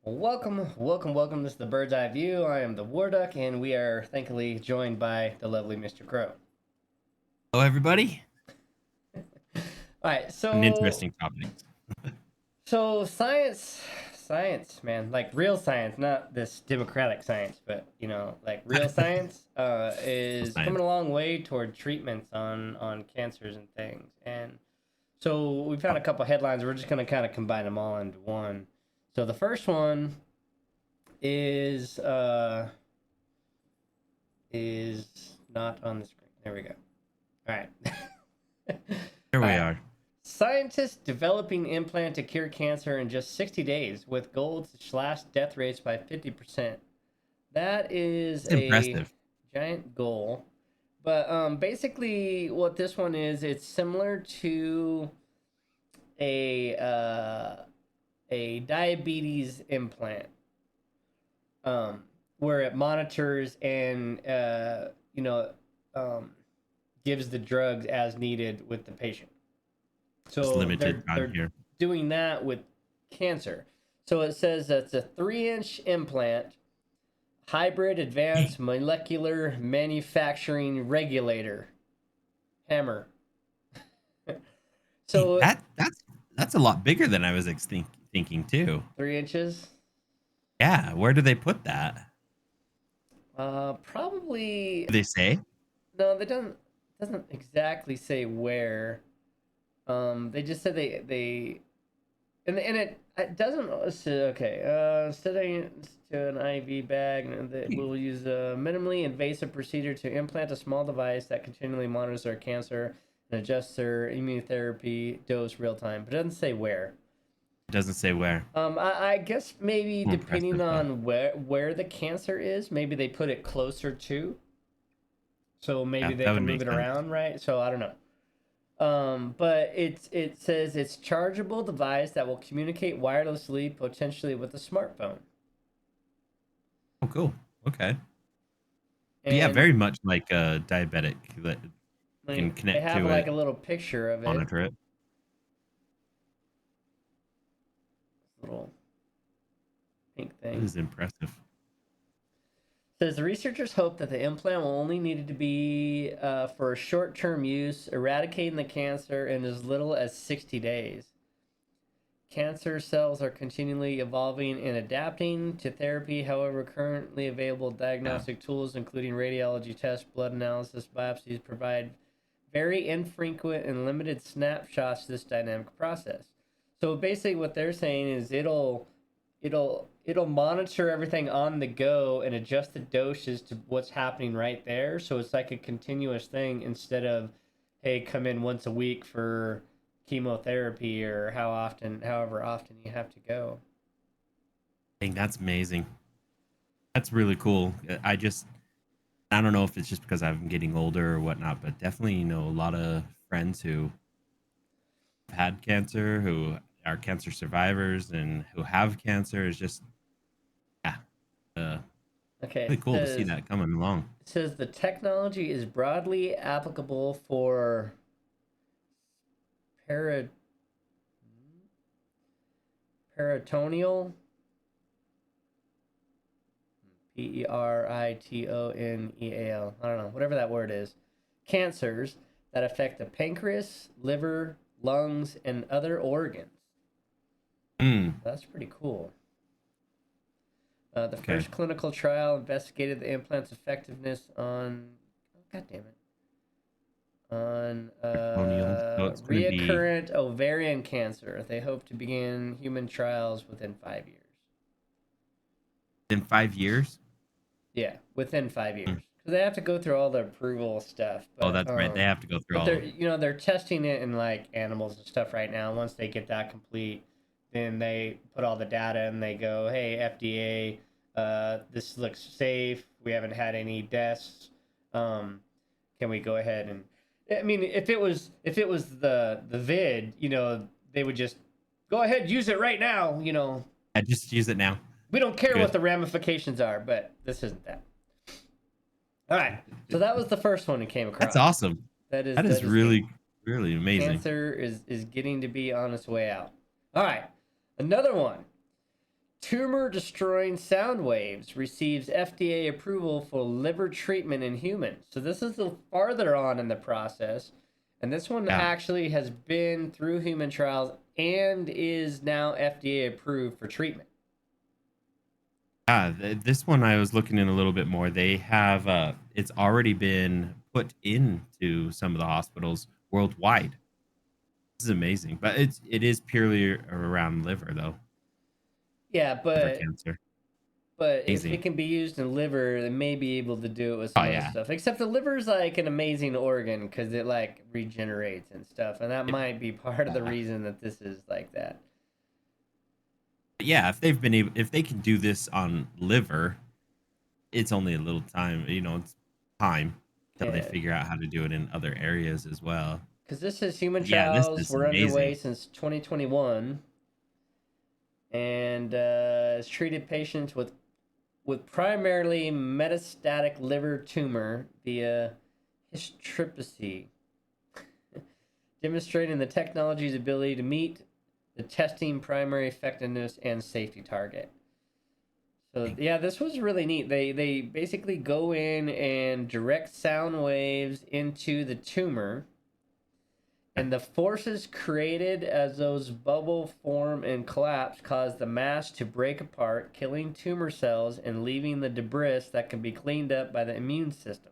Welcome. This is the Bird's Eye View. I am the War Duck, and we are thankfully joined by the lovely Mr. Crow. Hello, everybody. All right, An so interesting topic. so science, man, like real science, not this democratic science, but like real science, is Science. coming a long way toward treatments on cancers and things. And so we found a couple headlines. We're just gonna kind of combine them all into one. So the first one is is not on the screen. There we go. All right. All Here we right. are. Scientists developing implant to cure cancer in just 60 days with goal to slash death rates by 50%. That is It's a impressive. giant goal. But basically, what this one is, it's similar to a uh, a diabetes implant, where it monitors and um, gives the drugs as needed with the patient. It's So limited on they're here. doing that with cancer. So it says that's a 3-inch implant, hybrid advanced Dang, molecular manufacturing regulator, hammer. dang, So that's a lot bigger than I was thinking too. 3 inches. Yeah, where do they put that? Probably Do they say? no. They don't. Doesn't exactly say where. They just said they and it doesn't say okay. Studying to an IV bag that Dang, will use a minimally invasive procedure to implant a small device that continually monitors their cancer and adjusts their immunotherapy dose real time, but it doesn't say where. it doesn't say where. I guess maybe More depending impressive though. on where the cancer is, maybe they put it closer to, so maybe Yeah, they that would can move make it sense. around, right? So I don't know. But it says it's chargeable device that will communicate wirelessly, potentially with a smartphone. Oh, cool. Okay. But yeah, And very much like a diabetic that you can they connect have to like it, a little picture of it, monitor it. little pink That thing. is impressive. Says the researchers hope that the implant will only need to be for short-term use, eradicating the cancer in as little as 60 days. Cancer cells are continually evolving and adapting to therapy. However, currently available Yeah. diagnostic tools, including radiology tests, blood analysis, biopsies, provide very infrequent and limited snapshots of this dynamic process. So basically, what they're saying is it'll monitor everything on the go and adjust the doses to what's happening right there. So it's like a continuous thing instead of, hey, come in once a week for chemotherapy or however often you have to go. Dang, that's amazing. That's really cool. I don't know if it's just because I'm getting older or whatnot, but definitely, a lot of friends who have had cancer, who are cancer survivors, and who have cancer is just, yeah, uh, Okay, really cool to see that coming along. it says the technology is broadly applicable for para, peritoneal, Peritoneal. I don't know, whatever that word is. Cancers that affect the pancreas, liver, lungs, and other organs. Mm, That's pretty cool. The okay. first clinical trial investigated the implant's effectiveness on, oh, God damn it, on Peritoneal. So it's going to be reoccurrent ovarian cancer. They hope to begin human trials within 5 years. in 5 years. Yeah, within five Mm. years. Because they have to go through all the approval stuff, Oh, that's right. They have to go through but all they're of. they're testing it in like animals and stuff right now. Once they get that complete, then they put all the data and they go, hey, FDA, this looks safe. We haven't had any deaths. Um, can we go ahead and? I mean, if it was the vid, they would just go ahead, use it right now. I just use it now. We don't care what Good. the ramifications are, but this isn't that. All right. So that was the first one we came That's across. awesome. That is That that is is neat. really, really amazing. Cancer is getting to be on its way out. All right. Another one. tumor destroying sound waves receives FDA approval for liver treatment in humans. So this is the farther on in the process. And this one Yeah. actually has been through human trials and is now FDA approved for treatment. This one I was looking in a little bit more. They have it's already been put into some of the hospitals worldwide. This is amazing, but it is purely around liver though, Yeah, liver but cancer. if Amazing. it can be used in liver, they may be able to do it with Oh some other yeah. stuff. Except the liver's like an amazing organ because it like regenerates and stuff, and that It- might be part of the yeah. reason that this is like that. Yeah, if they can do this on liver, it's only a little time, it's time till they Yeah, figure out how to do it in other areas as well. because this is human Yeah, this trials is were underway amazing. since 2021, and has treated patients with primarily metastatic liver tumor via hysterectomy, demonstrating the technology's ability to meet the testing primary effectiveness and safety target. So yeah, this was really neat. They basically go in and direct sound waves into the tumor, and the forces created as those bubble form and collapse cause the mass to break apart, killing tumor cells and leaving the debris that can be cleaned up by the immune system.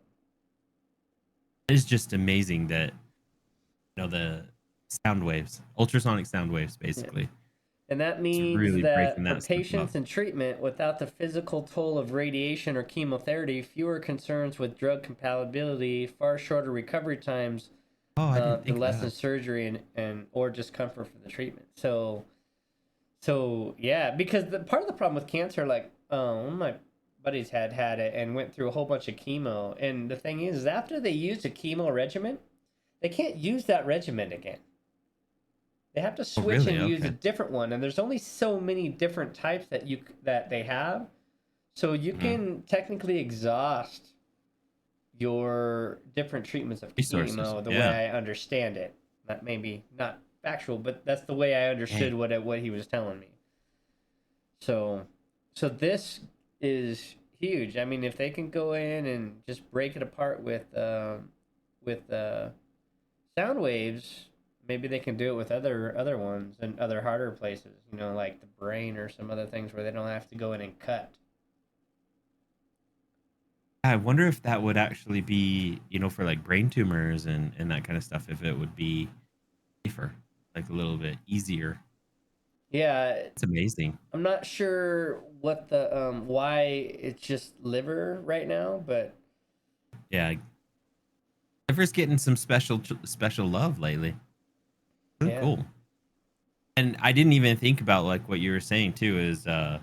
It is just amazing that the sound waves, ultrasonic sound waves, Yeah. basically. And that It's means really breaking that for that stuff up. patients in treatment without the physical toll of radiation or chemotherapy, fewer concerns with drug compatibility, far shorter recovery times, Oh, I didn't and think of less than that. surgery and or discomfort for the treatment. So yeah, because the part of the problem with cancer, like one of my buddies had it and went through a whole bunch of chemo, and the thing is after they used a chemo regimen, they can't use that regimen again. They have to Oh, switch really? and use a Okay. different one, and there's only so many different types that they have. So you Mhm. can technically exhaust your different treatments of Resources. chemo the way Yeah. I understand it. That maybe not factual, but that's the way I understood Dang. what he was telling me. So this is huge. I mean, if they can go in and just break it apart with sound waves, maybe they can do it with other ones and other harder places. Like the brain or some other things where they don't have to go in and cut. I wonder if that would actually be, for like brain tumors and that kind of stuff, if it would be safer, like a little bit easier. Yeah, It's amazing. I'm not sure what the why it's just liver right now, but Yeah. Liver's getting some special love lately. Really yeah, cool. And I didn't even think about like what you were saying too is it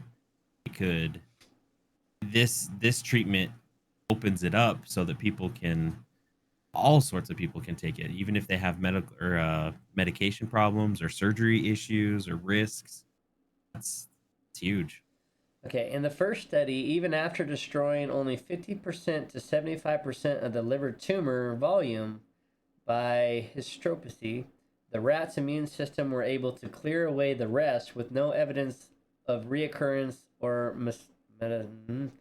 could this treatment opens it up so that people can all sorts of people can take it, even if they have medical or medication problems or surgery issues or risks. That's it's huge. okay. In the first study, even after destroying only 50% to 75% of the liver tumor volume by hysterectomy, the rat's immune system were able to clear away the rest with no evidence of reoccurrence or metastasis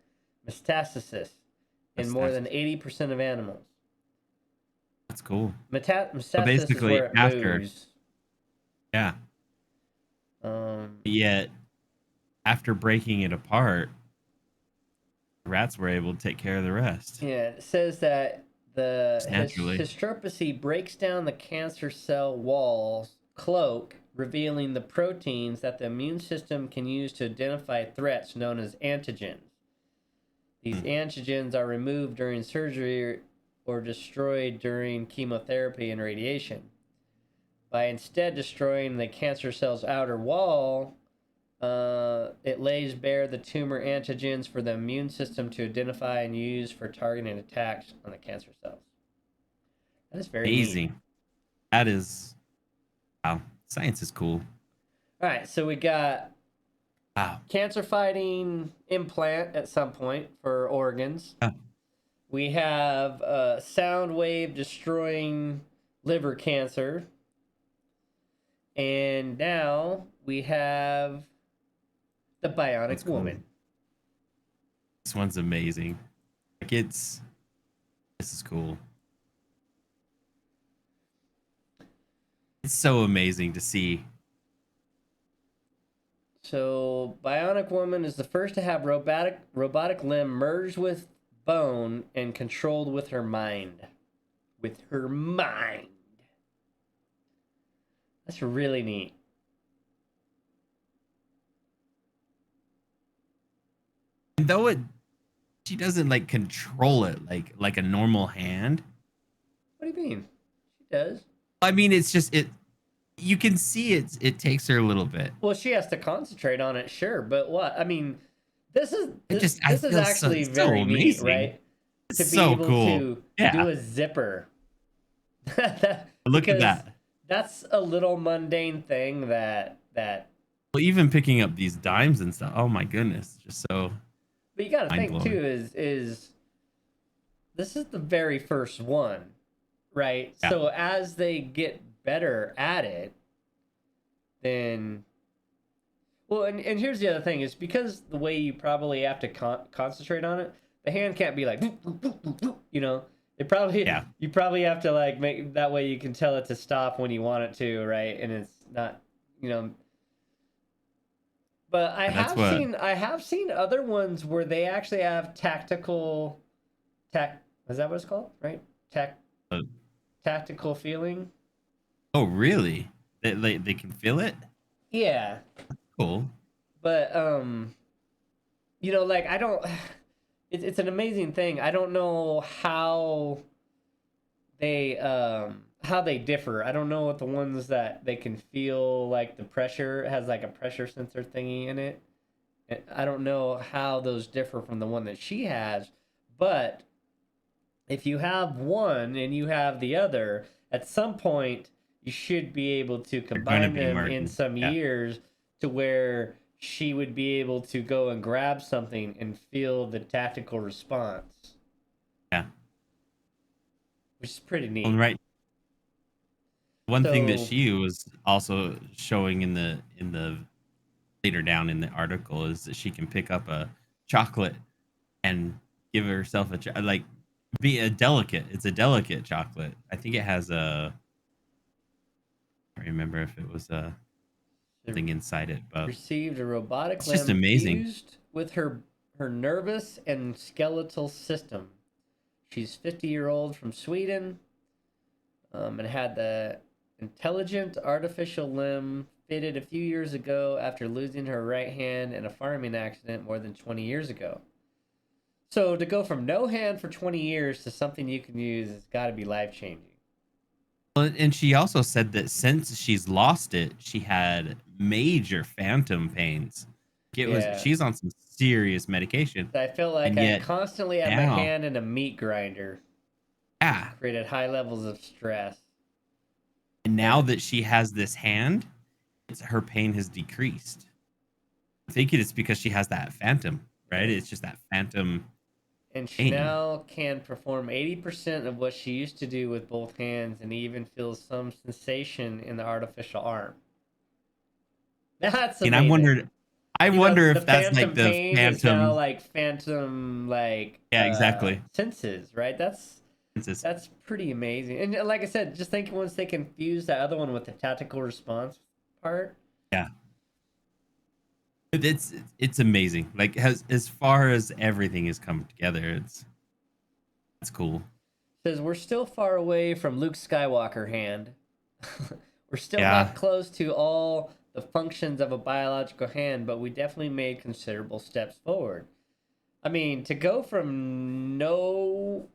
in more than Metastasis. 80% of animals. That's cool. So Metastasis is basically, where it after moves. yeah, Um, yet after breaking it apart, rats were able to take care of the rest yeah, it says that the just naturally. hysterectomy breaks down the cancer cell wall's cloak, revealing the proteins that the immune system can use to identify threats known as antigens. These Hmm. antigens are removed during surgery or destroyed during chemotherapy and radiation. By instead destroying the cancer cell's outer wall, it lays bare the tumor antigens for the immune system to identify and use for targeting attacks on the cancer cells. That is very neat. Amazing. That is wow. Science is cool. All right, so we got Wow. cancer fighting implant at some point for organs. Yeah. We have sound wave destroying liver cancer. And now we have The That's Bionic cool. Woman. This one's amazing. Like this is cool. It's so amazing to see. So, Bionic Woman is the first to have robotic limb merged with bone and controlled with her mind. With her mind. That's really neat. And though she doesn't like control it like a normal hand. What do you mean? She does. I mean, it's just it. You can see it takes her a little bit. Well, she has to concentrate on it, sure, but what? I mean, this is It just I this is feel so actually so very neat, amazing. right? It's To be so able cool. to Yeah. do a zipper. Look at Because that. that's a little mundane thing that Well, even picking up these dimes and stuff. Oh my goodness, just so but you got to mind think too blowing. is this is the very first one, right? Yeah. So as they get better at it, then well, and here's the other thing is because the way you probably have to concentrate on it, the hand can't be like, you know, it probably Yeah. you probably have to like make that way you can tell it to stop when you want it to, right? And it's not, you know. But And that's what I have seen other ones where they actually have tactical tac. Is that what it's called? Right? Tac uh, tactical feeling. oh really? They can feel it? Yeah, Cool. but you know, like I don't. It's an amazing thing. I don't know how they differ. I don't know what the ones that they can feel like the pressure has like a pressure sensor thingy in it. I don't know how those differ from the one that she has, but if you have one and you have the other, at some point you should be able to They're gonna combine be them in merging. some Yeah. years to where she would be able to go and grab something and feel the tactical response, Yeah. which is pretty Well, neat. right. One thing that So, she was also showing in the later down in the article is that she can pick up a chocolate and give herself like be a delicate. It's a delicate chocolate. I think it has a. I don't remember if it was it something inside it, but received a robotic it's just limb amazing. fused with her nervous and skeletal system. She's 50-year-old from Sweden, and had the intelligent artificial limb fitted a few years ago after losing her right hand in a farming accident more than 20 years ago. So to go from no hand for 20 years to something you can use has got to be life changing. Well, and she also said that since she's lost it, she had major phantom pains. It was Yeah. she's on some serious medication, I felt like and I yet constantly had my now, hand in a meat grinder, yeah, created high levels of stress. and now And that she has this hand, her pain has decreased. I think it's because she has that phantom, right? and It's just that phantom and she pain. now can perform 80% of what she used to do with both hands and even feels some sensation in the artificial arm. That's And amazing. I You know, wonder the if that's like phantom the pain is now phantom. like phantom like Yeah, exactly. senses, right? It's just, That's pretty amazing. And like I said, just think once they can fuse that other one with the tactical response part. yeah, it's amazing. Like as far as everything has come together, it's cool. Says we're still far away from Luke Skywalker hand. We're still Yeah, not close to all the functions of a biological hand, but we definitely made considerable steps forward. I mean, to go from no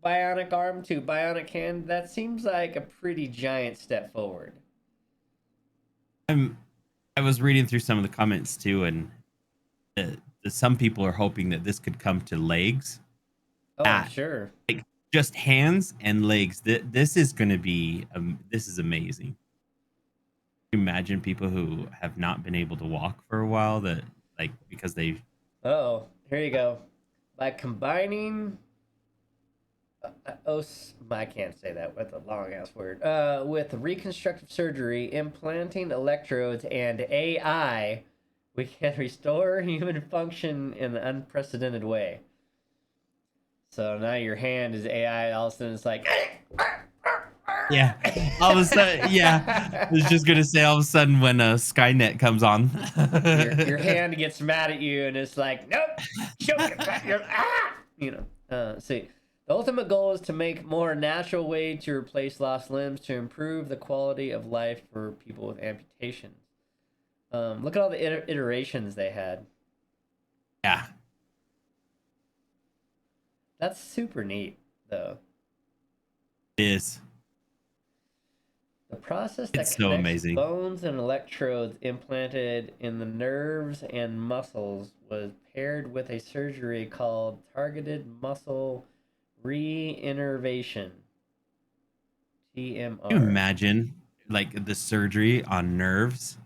bionic arm to bionic hand, that seems like a pretty giant step forward. I'm. I was reading through some of the comments too, and some people are hoping that this could come to legs. Oh, I'm That sure. like just hands and legs. This is going to be this is amazing. Imagine people who have not been able to walk for a while that like because they Oh, here you go. By combining I can't say that with a long ass word. With reconstructive surgery, implanting electrodes, and AI, We can restore human function in an unprecedented way. So now your hand is AI. All of a sudden, it's like. Yeah. All of a sudden, yeah. I was just gonna say, all of a sudden, when Skynet comes on, your hand gets mad at you and it's like, nope, choke it back. See, the ultimate goal is to make more natural way to replace lost limbs to improve the quality of life for people with amputations. Look at all the iterations they had. yeah, That's super neat, though. it is. The process that It's so connects amazing. bones and electrodes implanted in the nerves and muscles was paired with a surgery called targeted muscle reinnervation, Can you TMR. imagine like the surgery on nerves?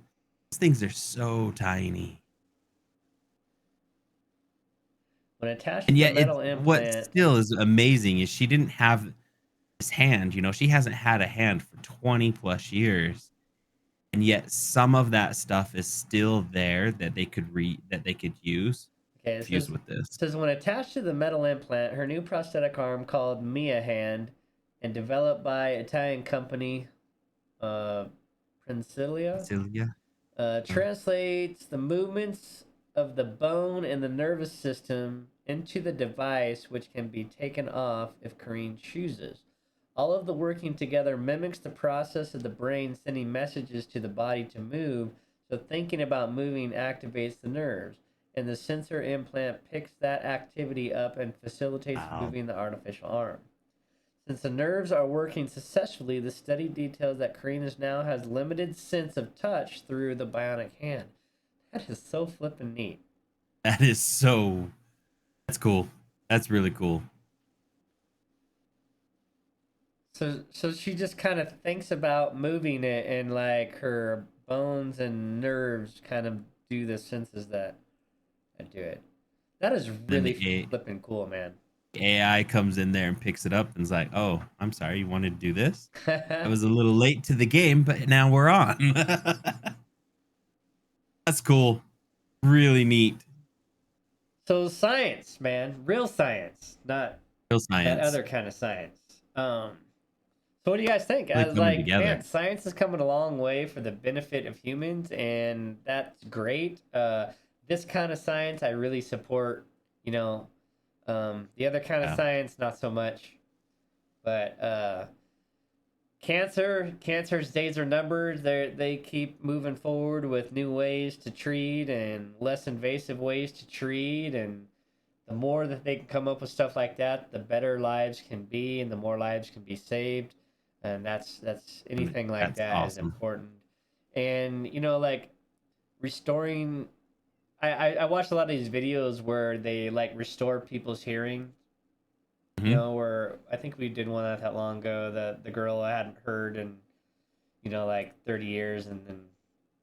These things are so tiny. When attached to And the yet it's metal what implant, still is amazing is she didn't have this hand, she hasn't had a hand for 20 plus years. And yet some of that stuff is still there that they could okay, fuse with this. it says when attached to the metal implant, her new prosthetic arm called Mia Hand, and developed by Italian company uh, Princilia, Celia? translates the movements of the bone and the nervous system into the device, which can be taken off if Kareen chooses. All of the working together mimics the process of the brain sending messages to the body to move, so thinking about moving activates the nerves, and the sensor implant picks that activity up and facilitates Wow. moving the artificial arm. Since the nerves are working successfully, the study details that Karina now has limited sense of touch through the bionic hand. That is so flippin' neat. That is so that's cool. That's really cool. So she just kind of thinks about moving it, and like her bones and nerves kind of do the senses that do it. That is Then really flippin' cool, man. AI comes in there and picks it up and is like, "Oh, I'm sorry, you wanted to do this? I was a little late to the game, but now we're on." That's cool. Really neat. So science, man, real science, not Real that science. other kind of science. Um, So what do you guys think? Really As coming like, together. man, science is coming a long way for the benefit of humans, and that's great. This kind of science I really support. You know, the other kind of Yeah. science not so much. But cancer's days are numbered. They keep moving forward with new ways to treat and less invasive ways to treat, and the more that they can come up with stuff like that, the better lives can be, and the more lives can be saved. And that's anything like That's that is awesome. important. And like restoring. I watched a lot of these videos where they like restore people's hearing. Hmm. Where I think we did one not that long ago. The girl I hadn't heard in like 30 years, and then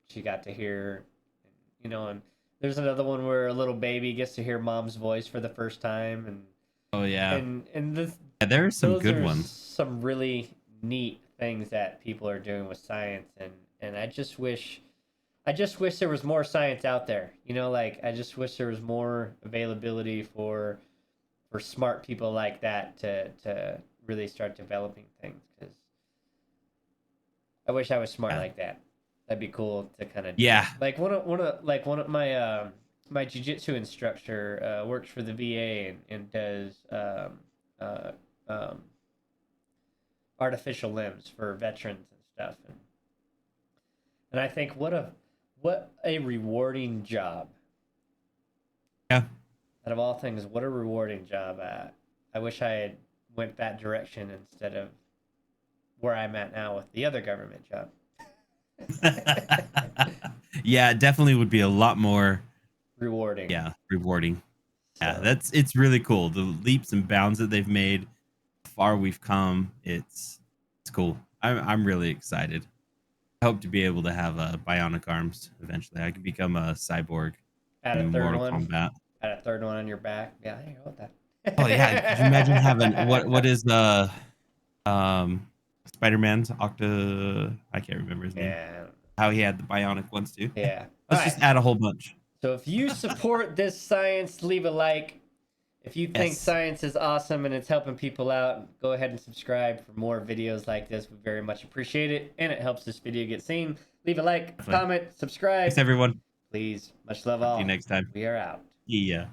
she got to hear. And there's another one where a little baby gets to hear mom's voice for the first time, and Oh yeah. this Yeah, there are some those good are ones. some really neat things that people are doing with science, and I just wish there was more science out there. Like I just wish there was more availability for smart people like that to really start developing things, because I wish I was smart Yeah. like that. That'd be cool to kind of do. Yeah. Like one of my my jujitsu instructor works for the VA, and does uh, um, artificial limbs for veterans and stuff. And I think what a rewarding job. Yeah. Out of all things, what a rewarding job. I wish I had went that direction instead of where I'm at now with the other government job. Yeah, it definitely would be a lot more, Rewarding. yeah, rewarding. Yeah, So it's really cool. The leaps and bounds that they've made, how far we've come. It's cool. I'm really excited. I hope to be able to have bionic arms eventually. I could become a cyborg add a in third Mortal one. Kombat. Add a third one on your back. Yeah, I go with Oh yeah, could you imagine having what that. is um Spider-Man's I can't remember his name. Yeah. How he had the bionic ones too. Yeah. All Let's right. just add a whole bunch. So if you support this science, leave a like. If you think Yes. science is awesome and it's helping people out, go ahead and subscribe for more videos like this. We very much appreciate it, and it helps this video get seen. Leave a like, Definitely. comment, subscribe. Thanks, everyone. Please. Much love Talk to you all. next time. We are out. Yeah.